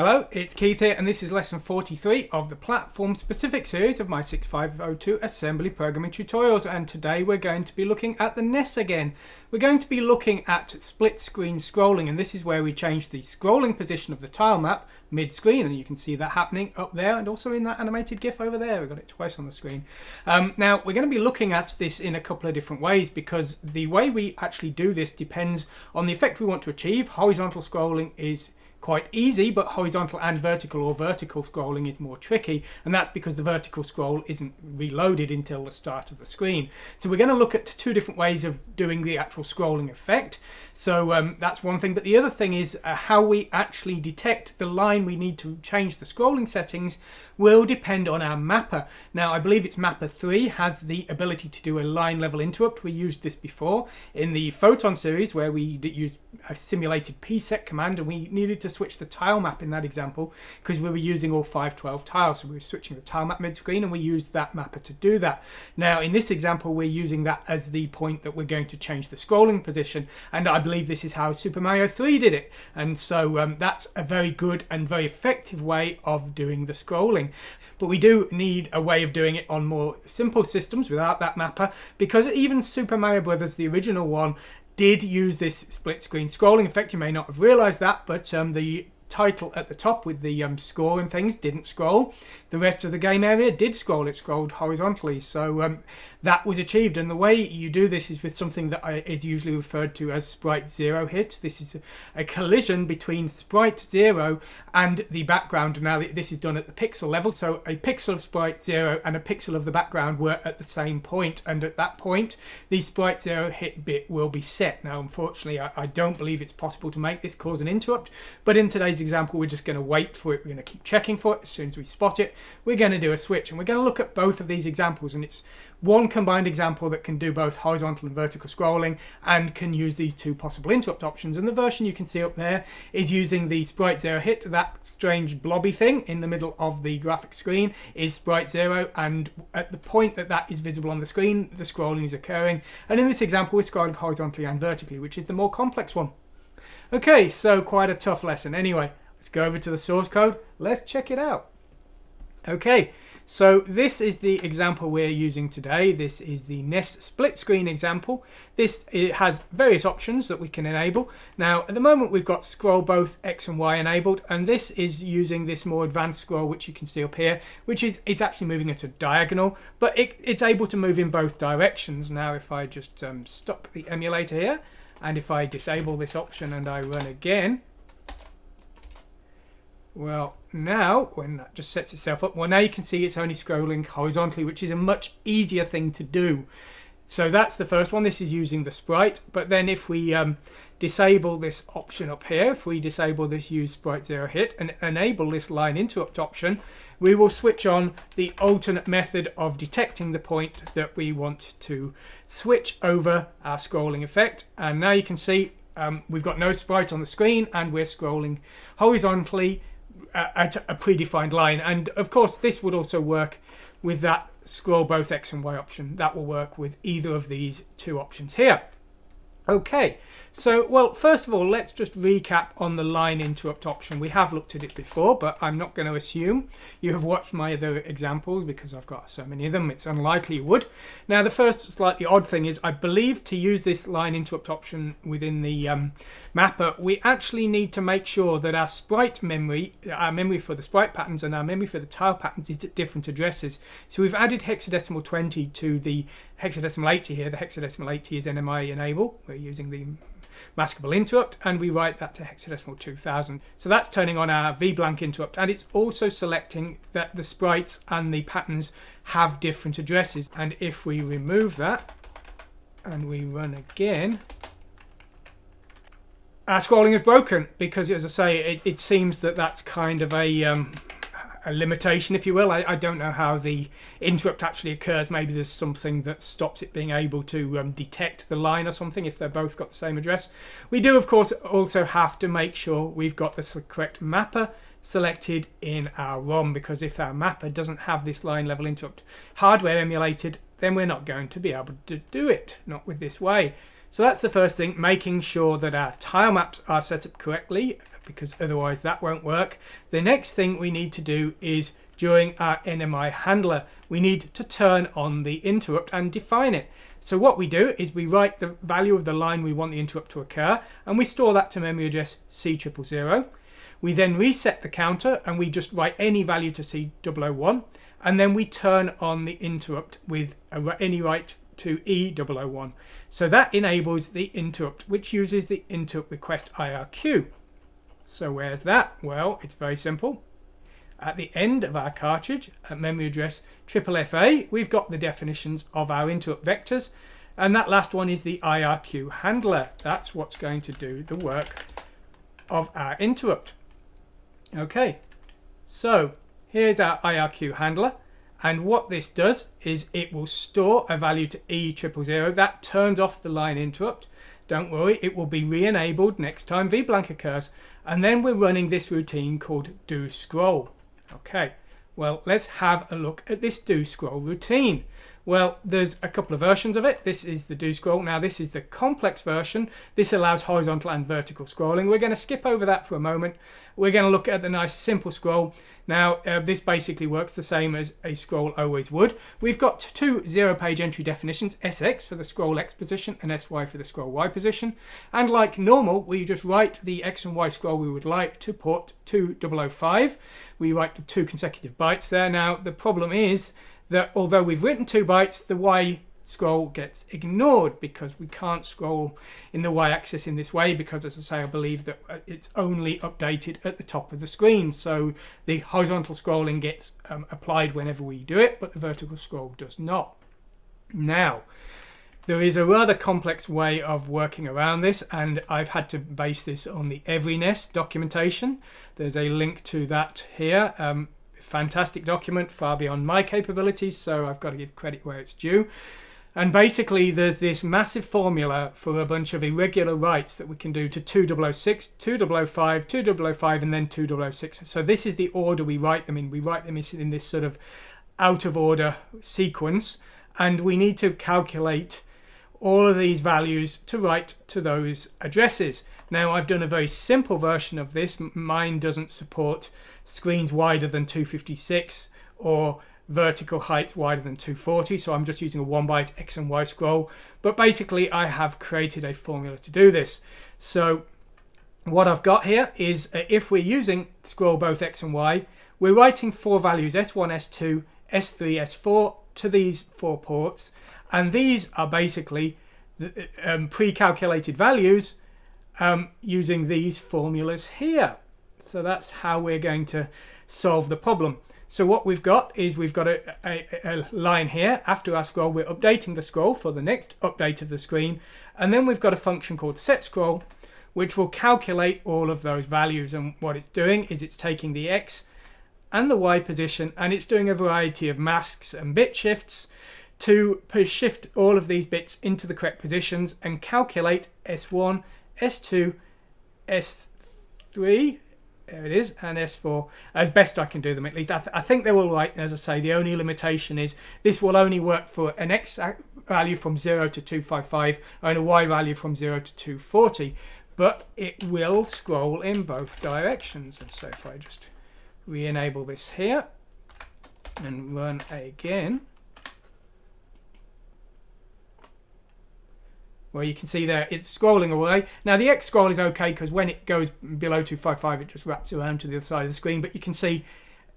Hello, it's Keith here, and this is lesson 43 of the platform-specific series of my 6502 assembly programming tutorials. And today we're going to be looking at the NES again. We're going to be looking at split screen scrolling, and this is where we change the scrolling position of the tile map mid-screen, and you can see that happening up there and also in that animated GIF over there. We've got it twice on the screen. Now we're going to be looking at this in a couple of different ways, because the way we actually do this depends on the effect we want to achieve. Horizontal scrolling is quite easy, but horizontal and vertical or vertical scrolling is more tricky, and that's because the vertical scroll isn't reloaded until the start of the screen. So we're going to look at two different ways of doing the actual scrolling effect. So that's one thing, but the other thing is how we actually detect the line we need to change the scrolling settings will depend on our mapper. Now I believe it's mapper 3 has the ability to do a line level interrupt. We used this before in the Photon series where we used a simulated pset command, and we needed to switch the tile map in that example because we were using all 512 tiles, so we were switching the tile map mid-screen, and we used that mapper to do that. Now in this example we're using that as the point that we're going to change the scrolling position, and I believe this is how Super Mario 3 did it, and so that's a very good and very effective way of doing the scrolling. But we do need a way of doing it on more simple systems without that mapper, because even Super Mario Brothers, the original one, did use this split screen scrolling effect. You may not have realized that, but the title at the top with the score and things didn't scroll. The rest of the game area did scroll. It scrolled horizontally, so that was achieved. And the way you do this is with something that is usually referred to as Sprite 0 hit. This is a collision between Sprite 0 and the background. Now this is done at the pixel level, so a pixel of Sprite 0 and a pixel of the background were at the same point, and at that point the Sprite 0 hit bit will be set. Now unfortunately I don't believe it's possible to make this cause an interrupt, but in today's example we're just going to wait for it. We're going to keep checking for it. As soon as we spot it, we're going to do a switch, and we're going to look at both of these examples, and it's one combined example that can do both horizontal and vertical scrolling and can use these two possible interrupt options. And the version you can see up there is using the Sprite 0 hit. That strange blobby thing in the middle of the graphic screen is Sprite 0, and at the point that that is visible on the screen, the scrolling is occurring. And in this example we're scrolling horizontally and vertically, which is the more complex one. Okay, so quite a tough lesson. Anyway, let's go over to the source code. Let's check it out. Okay, so this is the example we're using today. This is the NES split screen example. It has various options that we can enable. Now at the moment we've got scroll both X and Y enabled, and this is using this more advanced scroll, which you can see up here, which is it's actually moving at a diagonal, but it's able to move in both directions. Now if I just stop the emulator here, and if I disable this option and I run again, well, now when that just sets itself up, well, now you can see it's only scrolling horizontally, which is a much easier thing to do. So that's the first one. This is using the sprite. But then if we disable this option up here, if we disable this use Sprite 0 hit and enable this line interrupt option, we will switch on the alternate method of detecting the point that we want to switch over our scrolling effect. And now you can see we've got no sprite on the screen, and we're scrolling horizontally at a predefined line. And of course this would also work with that scroll both X and Y option. That will work with either of these two options here. Okay, so well, first of all, let's just recap on the line interrupt option. We have looked at it before, but I'm not going to assume you have watched my other examples because I've got so many of them. It's unlikely you would. Now the first slightly odd thing is, I believe to use this line interrupt option within the mapper, we actually need to make sure that our sprite memory, our memory for the sprite patterns and our memory for the tile patterns is at different addresses. So we've added hexadecimal 20 to the hexadecimal 80 here. The hexadecimal 80 is NMI enable. We're using the maskable interrupt, and we write that to hexadecimal 2000. So that's turning on our VBlank interrupt, and it's also selecting that the sprites and the patterns have different addresses. And if we remove that and we run again, our scrolling is broken, because as I say, it seems that that's kind of a limitation, if you will. I don't know how the interrupt actually occurs. Maybe there's something that stops it being able to detect the line or something if they're both got the same address. We do of course also have to make sure we've got the correct mapper selected in our ROM, because if our mapper doesn't have this line level interrupt hardware emulated, then we're not going to be able to do it, not with this way. So that's the first thing, making sure that our tile maps are set up correctly because otherwise that won't work. The next thing we need to do is during our NMI handler, we need to turn on the interrupt and define it. So what we do is we write the value of the line we want the interrupt to occur, and we store that to memory address C000. We then reset the counter and we just write any value to C001, and then we turn on the interrupt with any write to E001. So that enables the interrupt, which uses the interrupt request IRQ. So where's that? Well, it's very simple. At the end of our cartridge at memory address FFA, we've got the definitions of our interrupt vectors, and that last one is the IRQ handler. That's what's going to do the work of our interrupt. Okay, so here's our IRQ handler, and what this does is it will store a value to E000. That turns off the line interrupt. Don't worry, it will be re-enabled next time VBlank occurs, and then we're running this routine called do scroll. Okay, well, let's have a look at this do scroll routine. Well, there's a couple of versions of it. This is the do scroll. Now, this is the complex version. This allows horizontal and vertical scrolling. We're going to skip over that for a moment. We're going to look at the nice simple scroll. Now, this basically works the same as a scroll always would. We've got two 0-page entry definitions, SX for the scroll X position and SY for the scroll Y position. And like normal, we just write the X and Y scroll we would like to port 2005. We write the 2 consecutive bytes there. Now, the problem is that although we've written 2 bytes, the Y scroll gets ignored because we can't scroll in the Y-axis in this way because, as I say, I believe that it's only updated at the top of the screen. So the horizontal scrolling gets applied whenever we do it, but the vertical scroll does not. Now, there is a rather complex way of working around this, and I've had to base this on the Every NES documentation. There's a link to that here. Fantastic document, far beyond my capabilities, so I've got to give credit where it's due. And basically there's this massive formula for a bunch of irregular writes that we can do to 2006, 2005, 2005 and then 2006. So this is the order we write them in. We write them in this sort of out of order sequence, and we need to calculate all of these values to write to those addresses. Now, I've done a very simple version of this. Mine doesn't support screens wider than 256 or vertical heights wider than 240, so I'm just using a 1-byte X and Y scroll. But basically, I have created a formula to do this. So what I've got here is if we're using scroll both X and Y, we're writing 4 values, S1, S2, S3, S4 to these 4 ports, and these are basically pre-calculated values using these formulas here. So that's how we're going to solve the problem. So what we've got is we've got a line here. After our scroll, we're updating the scroll for the next update of the screen, and then we've got a function called setScroll, which will calculate all of those values. And what it's doing is it's taking the X and the Y position, and it's doing a variety of masks and bit shifts to shift all of these bits into the correct positions and calculate S1, S2, S3, there it is, and S4, as best I can do them at least. I think they're all right. As I say, the only limitation is this will only work for an X value from 0 to 255 and a Y value from 0 to 240, but it will scroll in both directions. And so if I just re-enable this here and run again, well, you can see there it's scrolling away. Now the X scroll is okay because when it goes below 255 it just wraps around to the other side of the screen, but you can see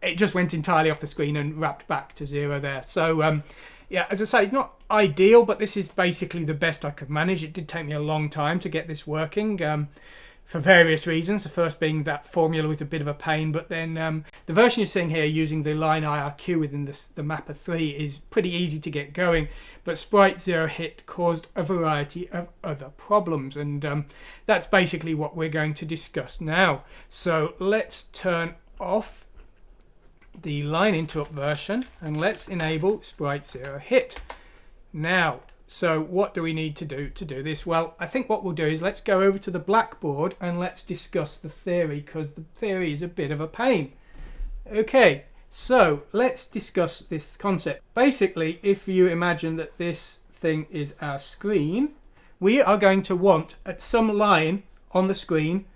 it just went entirely off the screen and wrapped back to 0 there. So yeah, as I say, it's not ideal, but this is basically the best I could manage. It did take me a long time to get this working for various reasons. The first being that formula was a bit of a pain, but then the version you're seeing here using the line IRQ within the mapper 3 is pretty easy to get going, but Sprite 0 hit caused a variety of other problems, and that's basically what we're going to discuss now. So let's turn off the line interrupt version and let's enable Sprite 0 hit. Now, so what do we need to do this? Well, I think what we'll do is let's go over to the blackboard and let's discuss the theory, because the theory is a bit of a pain. Okay, so let's discuss this concept. Basically, if you imagine that this thing is our screen, we are going to want at some line on the screen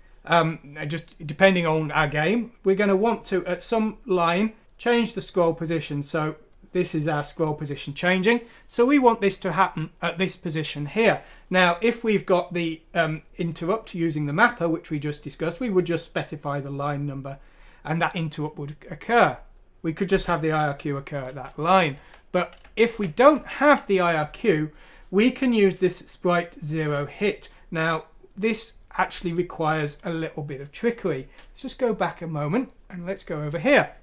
just depending on our game, we're going to want to, at some line, change the scroll position. So this is our scroll position changing. So we want this to happen at this position here. Now, if we've got the interrupt using the mapper, which we just discussed, we would just specify the line number and that interrupt would occur. We could just have the IRQ occur at that line. But if we don't have the IRQ, we can use this Sprite 0 hit. Now, this actually requires a little bit of trickery. Let's just go back a moment and let's go over here.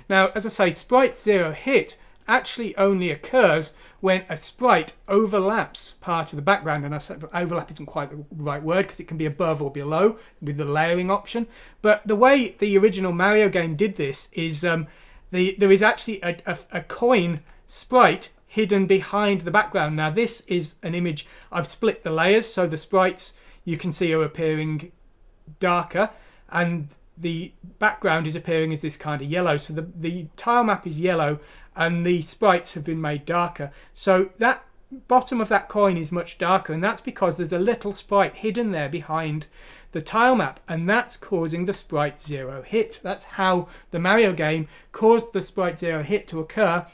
Now, as I say, Sprite 0 hit actually only occurs when a sprite overlaps part of the background, and I said overlap isn't quite the right word because it can be above or below with the layering option. But the way the original Mario game did this is there is actually a coin sprite hidden behind the background. Now this is an image, I've split the layers so the sprites you can see are appearing darker and the background is appearing as this kind of yellow. So the tile map is yellow and the sprites have been made darker. So that bottom of that coin is much darker, and that's because there's a little sprite hidden there behind the tile map, and that's causing the Sprite 0 hit. That's how the Mario game caused the Sprite 0 hit to occur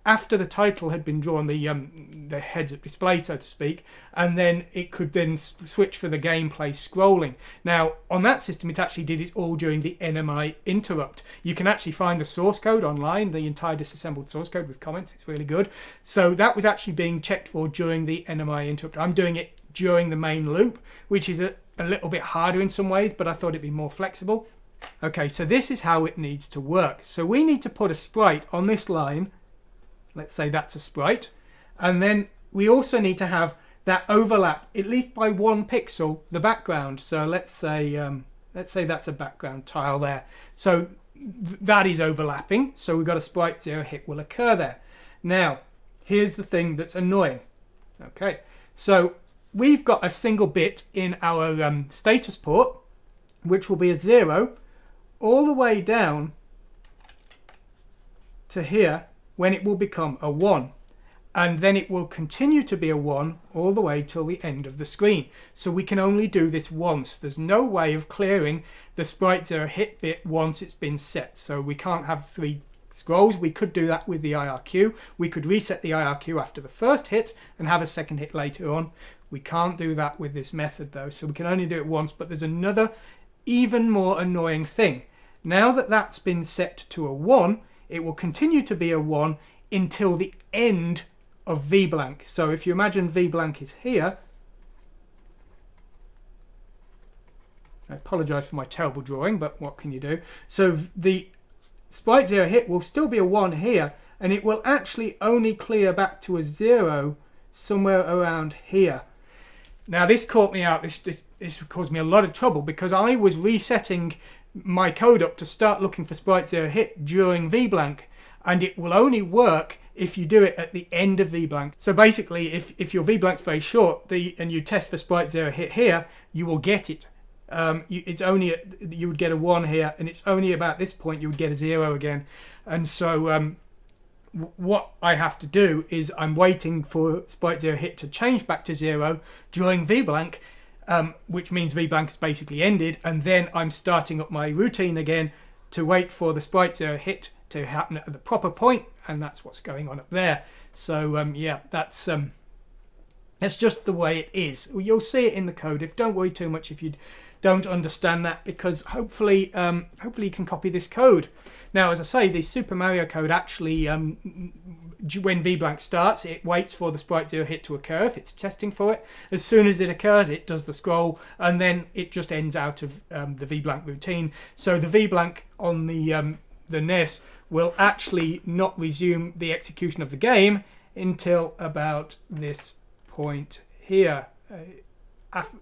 after the title had been drawn, the heads-up display, so to speak, and then it could then switch for the gameplay scrolling. Now, on that system, it actually did it all during the NMI interrupt. You can actually find the source code online, the entire disassembled source code with comments. It's really good. So that was actually being checked for during the NMI interrupt. I'm doing it during the main loop, which is a little bit harder in some ways, but I thought it'd be more flexible. Okay, so this is how it needs to work. So we need to put a sprite on this line. Let's say that's a sprite, and then we also need to have that overlap at least by 1 pixel the background. So let's say that's a background tile there. So that is overlapping. So we've got a Sprite 0 hit will occur there. Now here's the thing that's annoying. Okay, so we've got a single bit in our status port, which will be a 0 all the way down to here, when it will become a 1, and then it will continue to be a 1 all the way till the end of the screen. So we can only do this once. There's no way of clearing the Sprite 0 hit bit once it's been set. So we can't have 3 scrolls. We could do that with the IRQ. We could reset the IRQ after the first hit and have a second hit later on. We can't do that with this method though, so we can only do it once. But there's another even more annoying thing. Now that that's been set to a 1, it will continue to be a 1 until the end of V blank. So if you imagine V blank is here, I apologise for my terrible drawing, but what can you do? So the Sprite 0 hit will still be a 1 here, and it will actually only clear back to a 0 somewhere around here. Now this caught me out, this caused me a lot of trouble because I was resetting my code up to start looking for Sprite 0 hit during VBlank, and it will only work if you do it at the end of VBlank. So basically, if your VBlank's very short and you test for Sprite 0 hit here, you will get it. It's only you would get a 1 here, and it's only about this point you would get a 0 again. And so what I have to do is I'm waiting for Sprite 0 hit to change back to 0 during VBlank, which means VBlank is basically ended, and then I'm starting up my routine again to wait for the Sprite 0 hit to happen at the proper point, and that's what's going on up there. So yeah, that's just the way it is. You'll see it in the code. Don't worry too much if you don't understand that, because hopefully you can copy this code. Now, as I say, the Super Mario code actually, when VBlank starts, it waits for the Sprite 0 hit to occur if it's testing for it. As soon as it occurs, it does the scroll, and then it just ends out of the VBlank routine. So the VBlank on the NES will actually not resume the execution of the game until about this point here,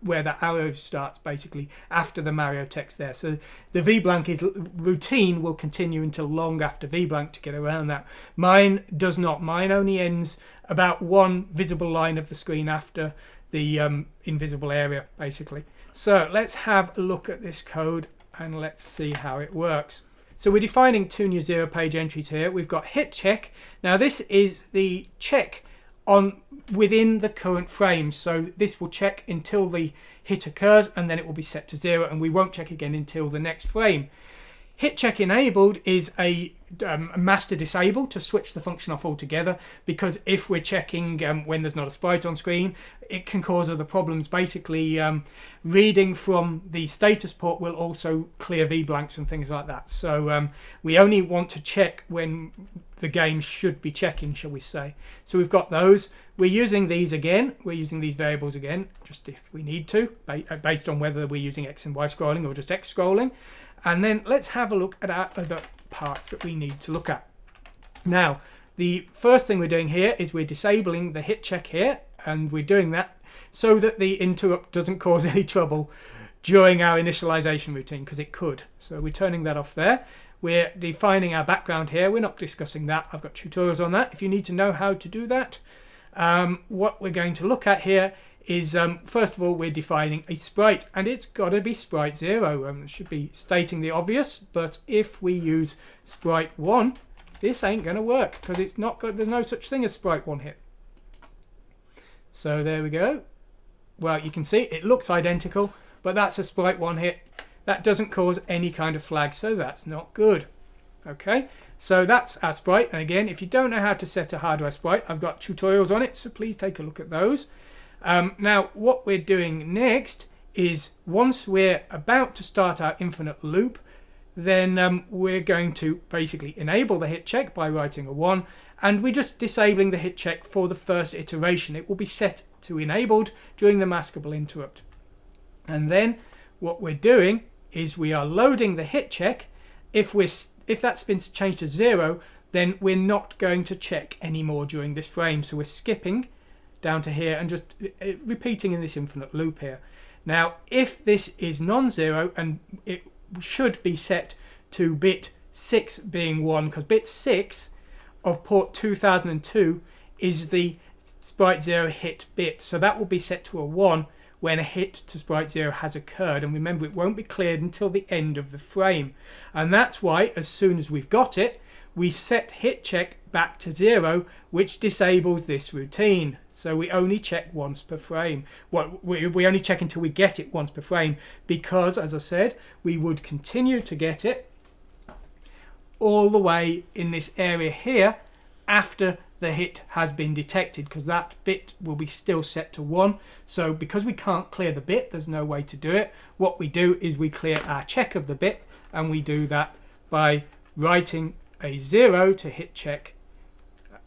where the arrow starts, basically after the Mario text there. So the VBlank routine will continue until long after VBlank to get around that. Mine does not. Mine only ends about 1 visible line of the screen after the invisible area, basically. So let's have a look at this code and let's see how it works. So we're defining 2 new 0-page entries here. We've got hit check. Now this is the check on within the current frame. So this will check until the hit occurs, and then it will be set to 0, and we won't check again until the next frame. Hit check enabled is a master disable to switch the function off altogether, because if we're checking when there's not a sprite on screen, it can cause other problems. Basically, reading from the status port will also clear VBlanks and things like that. So we only want to check when the game should be checking, shall we say. So we've got those. We're using these again. We're using these variables again, just if we need to, based on whether we're using X and Y scrolling or just X scrolling. And then let's have a look at our other parts that we need to look at. Now, the first thing we're doing here is we're disabling the hit check here, and we're doing that so that the interrupt doesn't cause any trouble during our initialization routine, because it could. So we're turning that off there. We're defining our background here. We're not discussing that. I've got tutorials on that if you need to know how to do that. What we're going to look at here is first of all, we're defining a sprite, and it's got to be sprite 0. It should be stating the obvious, but if we use sprite 1, this ain't going to work, because it's not got, there's no such thing as sprite 1 hit. So there we go. Well, you can see it looks identical, but that's a sprite 1 hit. That doesn't cause any kind of flag, so that's not good. Okay, so that's our sprite. And again, if you don't know how to set a hardware sprite, I've got tutorials on it, so please take a look at those. Now, what we're doing next is, once we're about to start our infinite loop, then we're going to basically enable the hit check by writing a 1, and we're just disabling the hit check for the first iteration. It will be set to enabled during the maskable interrupt. And then what we're doing is we are loading the hit check. If that's been changed to 0, then we're not going to check anymore during this frame. So we're skipping down to here and just repeating in this infinite loop here. Now, if this is non-zero, and it should be set to bit 6 being 1, because bit 6 of port 2002 is the sprite 0 hit bit. So that will be set to a 1 when a hit to sprite 0 has occurred. And remember, it won't be cleared until the end of the frame. And that's why, as soon as we've got it, we set hit check back to 0, which disables this routine. So we only check once per frame. Well, we only check until we get it once per frame, because, as I said, we would continue to get it all the way in this area here after the hit has been detected, because that bit will be still set to 1. So because we can't clear the bit, there's no way to do it. What we do is we clear our check of the bit, and we do that by writing a 0 to hit check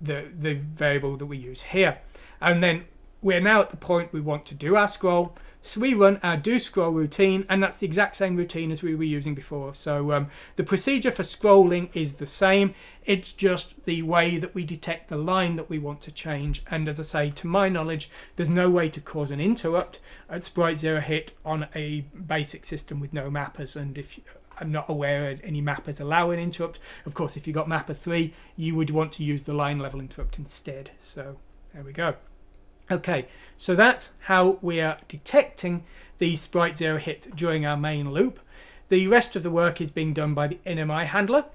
the variable that we use here. And then we're now at the point we want to do our scroll. So we run our do scroll routine, and that's the exact same routine as we were using before. So the procedure for scrolling is the same. It's just the way that we detect the line that we want to change. And as I say, to my knowledge, there's no way to cause an interrupt at sprite 0 hit on a basic system with no mappers. And if I'm not aware of any mappers allow an interrupt. Of course, if you got mapper 3, you would want to use the line level interrupt instead. So there we go. Okay, so that's how we are detecting the sprite 0 hit during our main loop. The rest of the work is being done by the NMI handler,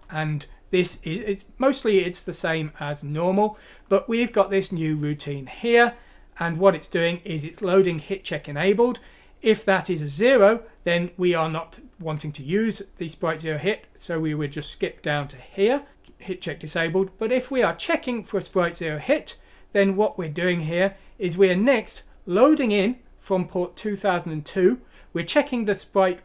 and this is mostly it's the same as normal, but we've got this new routine here, and what it's doing is it's loading hit check enabled. If that is a 0, then we are not wanting to use the sprite 0 hit, so we would just skip down to here, hit check disabled. But if we are checking for a sprite 0 hit, then what we're doing here is we're next loading in from port 2002. We're checking the sprite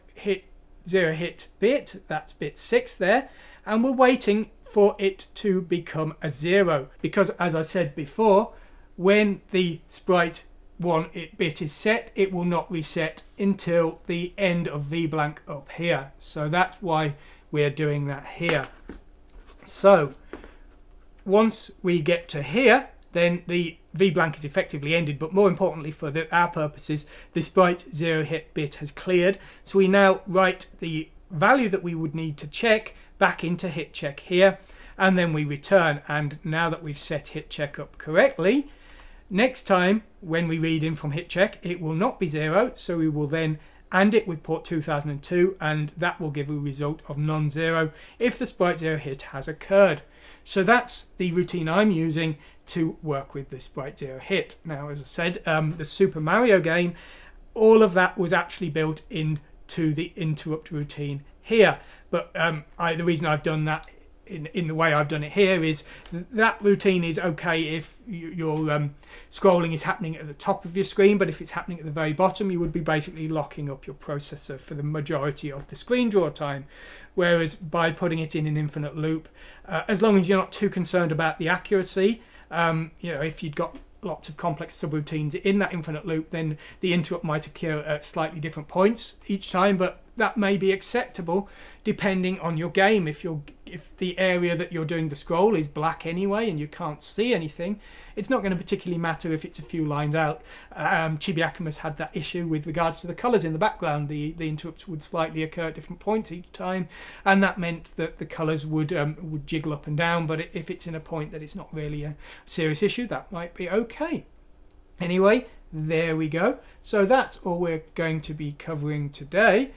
0 hit bit, that's bit 6 there, and we're waiting for it to become a 0, because as I said before, when the sprite 1 bit is set, it will not reset until the end of VBlank up here. So that's why we're doing that here. So once we get to here, then the VBlank is effectively ended, but more importantly for our purposes, the sprite 0 hit bit has cleared. So we now write the value that we would need to check back into hit check here, and then we return. And now that we've set hit check up correctly, next time when we read in from hit check, it will not be 0, so we will then AND it with port 2002, and that will give a result of non-zero if the sprite 0 hit has occurred. So that's the routine I'm using to work with the sprite 0 hit. Now, as I said, the Super Mario game, all of that was actually built into the interrupt routine here. But the reason I've done that in the way I've done it here is that routine is okay if your scrolling is happening at the top of your screen, but if it's happening at the very bottom, you would be basically locking up your processor for the majority of the screen draw time. Whereas by putting it in an infinite loop, as long as you're not too concerned about the accuracy, if you've got lots of complex subroutines in that infinite loop, then the interrupt might occur at slightly different points each time, but that may be acceptable depending on your game. If the area that you're doing the scroll is black anyway and you can't see anything, it's not going to particularly matter if it's a few lines out. Chibi Akuma's had that issue with regards to the colours in the background. The interrupts would slightly occur at different points each time, and that meant that the colours would jiggle up and down. But if it's in a point that it's not really a serious issue, that might be okay. Anyway, there we go. So that's all we're going to be covering today.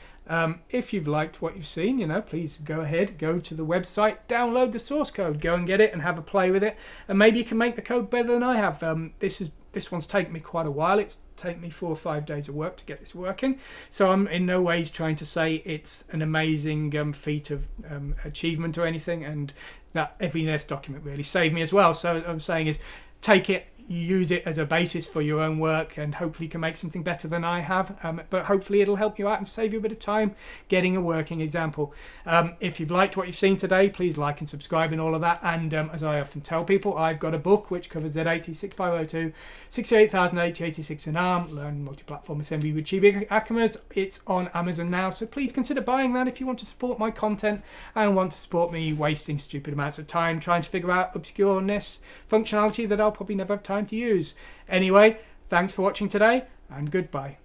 If you've liked what you've seen, please go ahead, go to the website, download the source code, go and get it and have a play with it, and maybe you can make the code better than I have. This one's taken me quite a while. It's taken me 4 or 5 days of work to get this working, so I'm in no ways trying to say it's an amazing feat of achievement or anything, and that every NES document really saved me as well. So what I'm saying is, take it, use it as a basis for your own work, and hopefully you can make something better than I have, but hopefully it'll help you out and save you a bit of time getting a working example. If you've liked what you've seen today, please like and subscribe and all of that, and as I often tell people, I've got a book which covers Z80, 6502, 68000, 8086 and ARM, learn multi-platform assembly with Chibi Akumas. It's on Amazon now, so please consider buying that if you want to support my content and want to support me wasting stupid amounts of time trying to figure out obscure NES functionality that I'll probably never have time to use. Anyway, thanks for watching today, and goodbye.